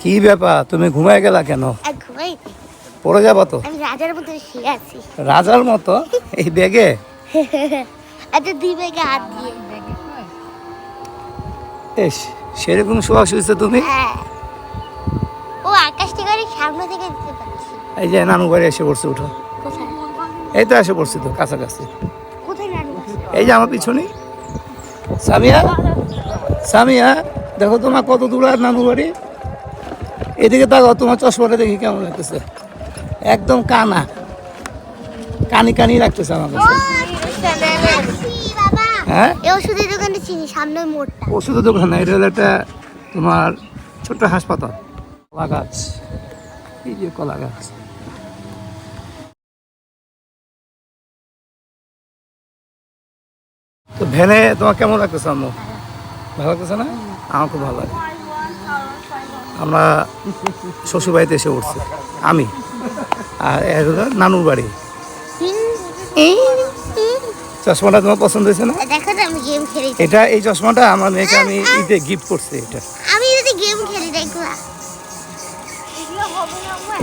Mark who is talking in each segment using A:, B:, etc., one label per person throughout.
A: কি ব্যাপার, তুমি ঘুমায় গেলা কেন?
B: ঘুমাই
A: পড়ে যাবো তো।
B: আমি রাজার মতো শুয়ে আছি।
A: রাজার মতো এই ব্যাগে?
B: আচ্ছা, দুই ব্যাগে হাত দিয়ে।
A: এস, সেরকম শোয়া শুয়েছো তুমি?
B: হ্যাঁ। ও আকাশ থেকে সামনে থেকে দিতে পারছি।
A: এই যে নানু বাড়ি এসে পড়ছে, উঠো।
B: কোথায়?
A: এই তো এসে পড়ছি তো কাছাকাছি।
B: কোথায় নানু?
A: এই যে আমার পিছনে। সামিয়া, সামিয়া, দেখো তোমার কত দূর আর নানু বাড়ি। এদিকে তাকাও, তোমার চশমাটা দেখি কেমন লাগতেছে। একদম কানা, কানি কানি লাগতেছে আমার কাছে। হ্যাঁ,
B: এই ওষুধের দোকানে চিনি, সামনে মোড়টা।
A: ওষুধের দোকান না, এটা হলো একটা তোমার ছোট্ট হাসপাতাল। কলা গাছ, এই যে কলা গাছ। তো ভ্যানে তোমার কেমন লাগতেছে আম্মু? ভালো লাগতেছে না? আমার খুব ভালো লাগে। আমরা শ্বশুরবাড়িতে এসে উঠছি আমি, আর এর হলো নানুর বাড়ি। চশমাটা তোমার পছন্দ হয়েছে না?
B: দেখো তো, আমি গেম খেলি।
A: এটা, এই চশমাটা আমার মেয়েকে আমি ঈদে গিফট করছি। এটা
B: আমি যদি গেম খেলি, দেখো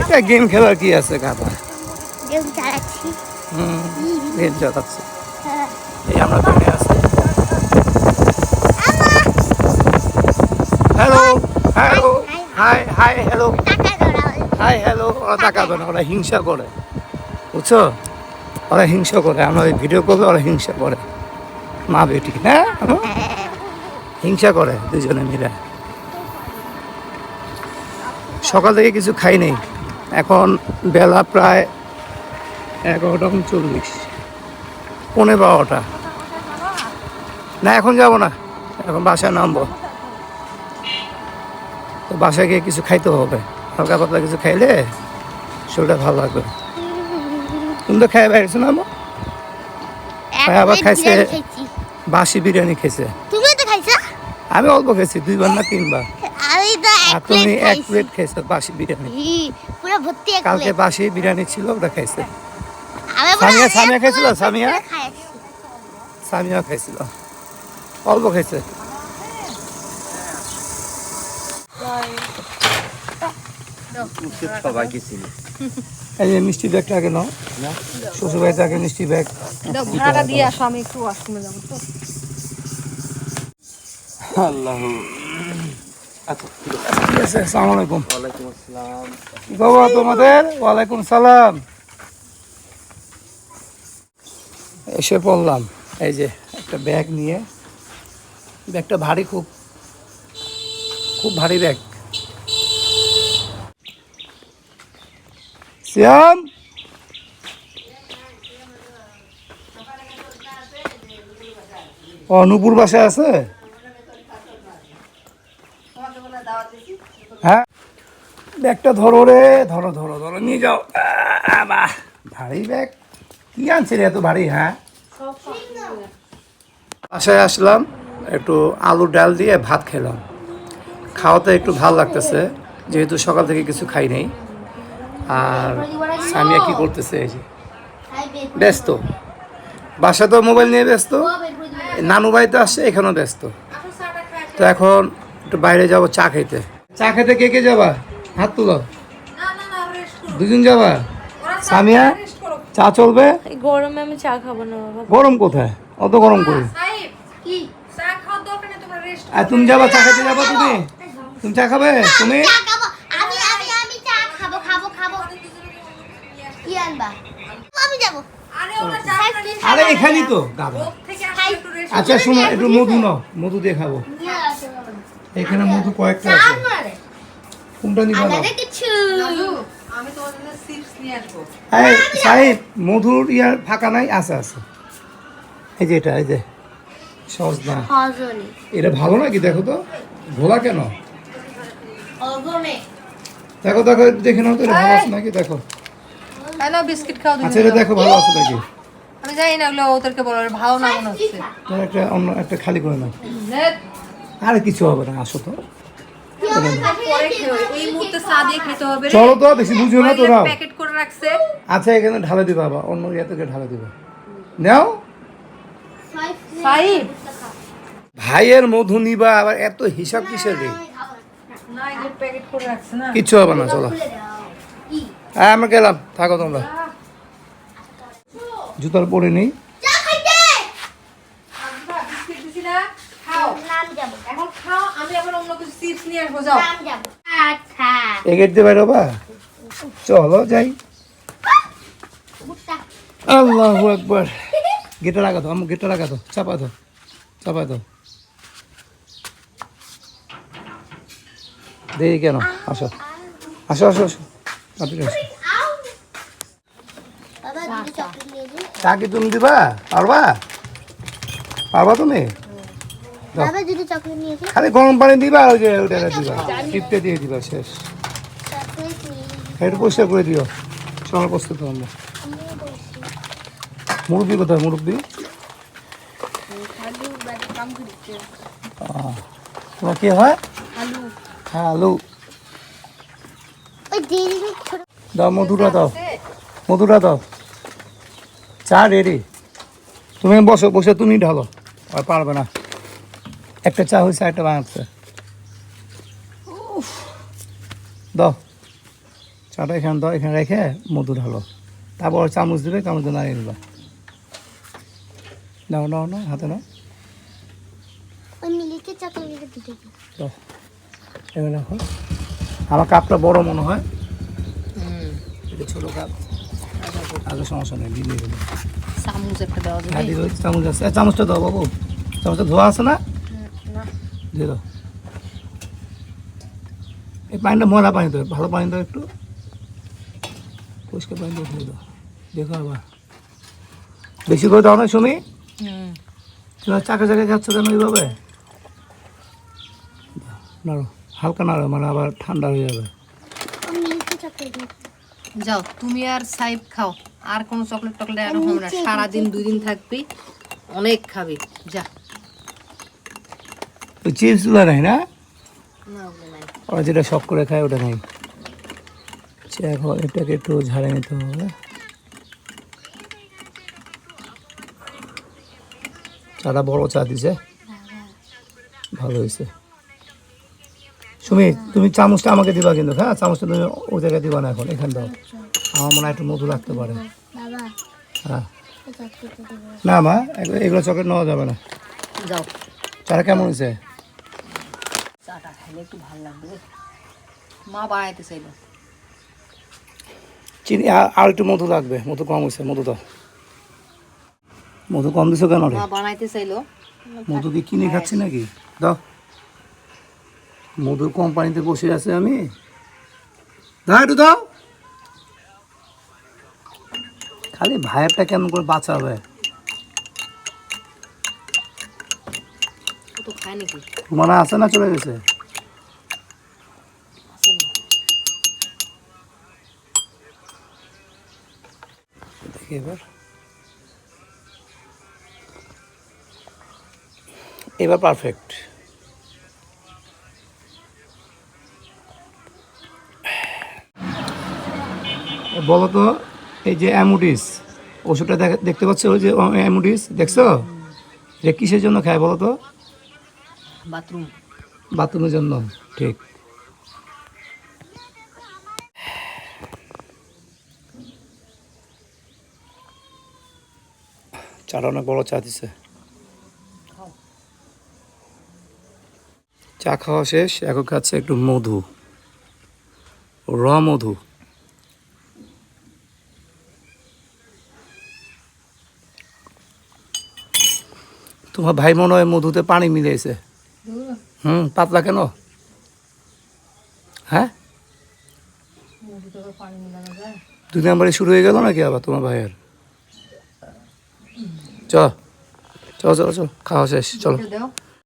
A: এটা গেম খেলার কি আছে, গাধা।
B: গেম চালাচ্ছি।
A: গেম চালাচ্ছি। এই আমরা ভ্যানে আছি। Hello, hello, high high, hello, hi hello. ওরা তাকাবে না, ওরা হিংসা করে, বুঝছো? ওরা হিংসা করে, আমরা ওই ভিডিও করবে, ওরা হিংসা করে। মা বেটি না, হিংসা করে দুজনে মিলে। সকাল থেকে কিছু খাই নেই, এখন বেলা প্রায় 11:40, 11:15। না এখন যাব না, এখন বাসায় নামবো। তো বাসায় গিয়ে কিছু খাইতে হবে, হালকা পাতলা কিছু খাইলে শরীরটা ভালো লাগবে। তুমি তো খাই বেড়েছো না? আবার খাইছে বাসি বিরিয়ানি খেয়েছে।
B: তুমি তো খাইছো?
A: আমি অল্প খেয়েছি, 2বার না 3বার।
B: আমি তো
A: আর তুমি 1 প্লেট খেয়েছো বাসি বিরিয়ানি।
B: পুরো ভর্তি এক
A: কালকে
B: প্লেট।
A: বাসি বিরিয়ানি ছিল, ওটা খাইছে।
B: আমি
A: সামিয়া, সামিয়া খাইছিল, সামিয়া,
B: খাইছি।
A: সামিয়া খাইছিল, অল্প খাইছে। এই যে মিষ্টি ব্যাগটা আগে নাও, শ্বশুর বাড়িতে আগে মিষ্টি ব্যাগ।
C: ভাড়াটা দিয়ে আসো, আমি একটু ওয়াশরুমে যাবো তো।
A: আল্লাহ, আচ্ছা ঠিক আছে। আসসালামু আলাইকুম। ওয়ালাইকুম আসসালাম। কি খবর তোমাদের? ওয়ালাইকুম সালাম। এসে পড়লাম, এই যে একটা ব্যাগ নিয়ে। ব্যাগটা ভারী, খুব খুব ভারী ব্যাগ। শ্যাম, ও নূপুর বাসায় আছে? হ্যাঁ, ব্যাগটা ধরো রে, ধরো ধরো ধরো, নিয়ে যাও। বাহ, ভারী ব্যাগ। কি আনছে রে এত ভারী? হ্যাঁ, বাসায় আসলাম, একটু আলু ডাল দিয়ে ভাত খেলাম। খাওয়াতে একটু ভালো লাগতেছে, যেহেতু সকাল থেকে কিছু খাই নাই। আর সামিয়া কি করতেছে? এই যে ব্যস্ত, বাসা তো মোবাইল নিয়ে ব্যস্ত। নানু বাড়িতে আসছে, এখানেও ব্যস্ত। তো এখন একটু বাইরে যাব চা খাইতে। চা খেতে কে কে যাবা? হাত তুলো। দুজন যাবা? সামিয়া, চা চলবে?
C: গরমে আমি চা খাবো না বাবা।
A: গরম কোথায়? অত গরম করি। আর তুমি যাবা চা খেতে? যাবা তুমি? তুমি চা খাবে? তুমি
B: আমি চা খাবো খাবো খাবো। কি আনবা? আমি যাব।
A: আরে এখানেই তো গাধা। আচ্ছা শোনো, একটু মধু নাও, মধু দিয়ে খাবো। এখানে মধু কয়েকটা আছে, কোনটা নিবা নাও।
C: আমি তোমার জন্য চিপস নিয়ে আসবো।
A: এই সাহেব, মধুর ইয়ার ফাঁকা নাই? আছে আছে, এই যে এটা, এই যে সজনা। এটা ভালো নাকি? দেখো তো, ভোলা কেন? দেখো দেখো, দেখে নাও তো, এটা ভালো আছে নাকি দেখো।
C: হ্যালো, বিস্কিট খাও তুমি।
A: আচ্ছা এটা দেখো ভালো আছে নাকি।
C: আমি জানি না, ওগুলো ওদেরকে বলো, ভালো না মনে হচ্ছে।
A: তো একটা অন্য একটা খালি করে নাও। আরে কিছু হবে না, আসো তো।
C: পরে খেও, এই মুহূর্তে চা দিয়ে খেতে হবে রে।
A: চলো তো, বেশি বুঝো না তো, নাও।
C: প্যাকেট করে রাখছে।
A: আচ্ছা এখানে ঢালে দিবা, আবার অন্য ইয়া থেকে ঢালে দিবা। নাও।
C: সাইব,
A: ভাইয়ের মধু নিবা, আবার এত হিসাব কিসের রে?
C: না এগুলো প্যাকেট করে রাখছে না।
A: কিচ্ছু হবে না, চলো।
B: খুলে দাও কি
A: হ্যাঁ আমরা গেলাম, থাকো তোমরা। জুতার পরে নেই।
B: চা খাইতে
C: আব্বা বিস্কিট দিছি না, খাও।
B: নাম যাব
C: এখন খাও, আমি আবার অন্য কিছু চিপস নিয়ে আসবো, যাও।
B: নাম যাব আচ্ছা
A: এ গেট দিয়ে বাইরে বা, চলো যাই।
B: বুটটা
A: আল্লাহু আকবার। গেটে লাগা তো, আমি গেটে লাগা তো, চাপা তো, চাপা তো। দেরি কেন, আসো আসো আসো আসো, তাড়াতাড়ি আসো।
B: আউ বাবা দুটো চকলেট নিয়ে দিন
A: চা কি তুমি দিবা? পারবা? পারবা তুমি? দাও।
B: বাবা দুটো চকলেট নিয়ে দিন
A: খালি গরম পানি দিবা, ওই যে ওটা দিবা, টিপতে দিয়ে দিবা, শেষ।
B: চকলেট নিয়ে
A: একটু পরিষ্কার করে দিও, সবার প্রস্তুত আমরা।
B: আমিও বলছি
A: মুরব্বী কোথায়, মুরব্বী?
B: আলু বাড়ি কাম করতে
A: তোমার কি হয়?
B: আলু
A: হ্যাঁ আলু
B: ওই দেরি ছোট
A: দাও, মধুটা দাও, মধুটা দাও। চা রেডি, তুমি বসো, বসে তুমি ঢালো, আর পারবে না। একটা চা হয়েছে, একটা বানাচ্ছে। দাও চাটা এখানে দাও, এখানে রেখে মধু ঢালো, তারপর চামচ দিবে, চামচ নাড়িয়ে দিবা। নাও নাও নাও, হাতে নাও,
B: ওই মিলিকে চকলেট দিতে দিন
A: দাও। এবার রাখো। আমার কাপটা বড় মনে হয়, এটা ছোটো কাপ, আগে সমস্যা নেই, দিয়ে দেবো।
C: চামচ একটা দেওয়া যাবে?
A: হ্যাঁ দিয়ে দাও, চামচ আছে, চামচটা দাও বাবু, চামচটা ধোয়া আছে না? দিয়ে দাও। এই পানিটা ময়লা পানি দাও, ভালো পানি দাও, একটু পরিষ্কার পানি দিয়ে দিয়ে দাও। দেখো আবার বেশি করে দাও না সুমি, তুমি চাকা চাকা খাচ্ছ কেন এইভাবে? নাড়ো, হালকা নাড়ো, মানে আবার ঠান্ডা হয়ে যাবে।
B: ওই মিলিকে চকলেট দিন
C: যাও, তুমি আর সাইব খাও, আর কোনো চকলেট টকলেট আর হবে না। সারাদিন 2 দিন থাকবি, অনেক খাবি, যা।
A: তো চিপসগুলো নেই না,
C: না ওগুলো নাই।
A: ওরা যেটা শখ করে খায় ওটা নেই। এখন এটাকে একটু ঝাড়ে নিতে হবে। চাটা বড় চা দিছে, ভালো হয়েছে। সুমি তুমি চামচটা আমাকে দিবা কিন্তু, হ্যাঁ চামচটা তুমি ওই জায়গায় দিবা না, এখন এখানে দাও। আমার মনে হয় একটু মধু লাগতে পারে।
B: বাবা
A: হ্যাঁ
B: এই চকলেটটা দেবো
A: না মা, এগুলো চকলেট নেওয়া যাবে না।
C: যাও,
A: চাটা কেমন হয়েছে?
C: চাটা খাইলে একটু ভালো লাগবে। মা বাড়াইতে চাইলো।
A: চিনি আর একটু মধু লাগবে, মধু কম হয়েছে, মধু দাও। মধু কম দিছো কেন রে?
C: মা বানাইতে চাইলো।
A: মধু কি কিনে খাচ্ছি নাকি? দাও, মধুর কোম্পানিতে বসে আছে আমি, দাও একটু দাও। খালি ভাইয়েরটা কেমন করে বাঁচাবে?
C: ও তো খায় নাকি?
A: তোমারা আছে না, চলে গেছে?
C: আসেনি।
A: দেখি এবার, এবার পারফেক্ট। বলো তো, এই যে অ্যামুডিস ওষুধটা দেখতে পাচ্ছ, ওই যে অ্যামুডিস দেখছো, এটা কিসের জন্য খায় বলো তো?
C: বাথরুম।
A: বাথরুমের জন্য, ঠিক। চাটা অনেক বড় চা দিছে। চা খাওয়া শেষ, এখন খাচ্ছে একটু মধু, র মধু। তোমার ভাই মনে হয় মধুতে পানি মিলিয়েছে। পাতলা কেন? হ্যাঁ, দুই নম্বরে শুরু হয়ে গেল নাকি আবার তোমার ভাইয়ের? চলো চলো চলো, খাওয়া শেষ, চলো।
C: দাও।